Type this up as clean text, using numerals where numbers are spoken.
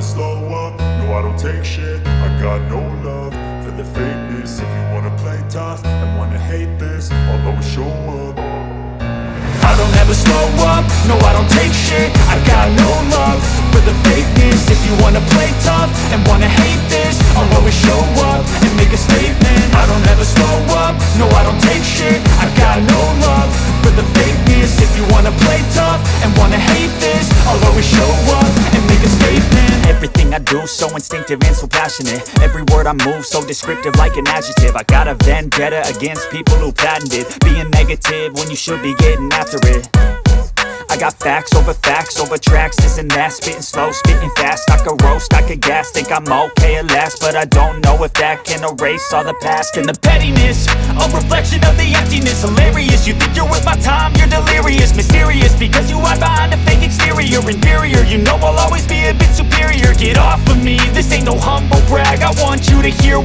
slow up, no I don't take shit. I got no love for the fakeness. If you wanna play tough and wanna hate this, I'll always show up. I don't ever slow up, no I don't take shit. I got no love for the fakeness. If you wanna play tough and wanna hate this, I'll always show up and make a statement. I don't ever slow up, no I don't take shit. I got no love for the fakeness. If you wanna play tough and wanna hate this, I'll always show up and make a statement. Everything I do so instinctive and so passionate. Every word I move so descriptive like an adjective. I got a vendetta against people who patented being negative when you should be getting after it. I got facts over tracks, this and that. Spitting slow, spitting fast. I could roast, I could gas. Think I'm okay at last, but I don't know if that can erase all the past. And the pettiness, a reflection of the emptiness. Hilarious, you think you're worth my time, you're delirious. Mysterious, because you hide behind a fake exterior. Inferior, you know I'll always be a bit superior. Get off of me, this ain't no humble brag. I want you to hear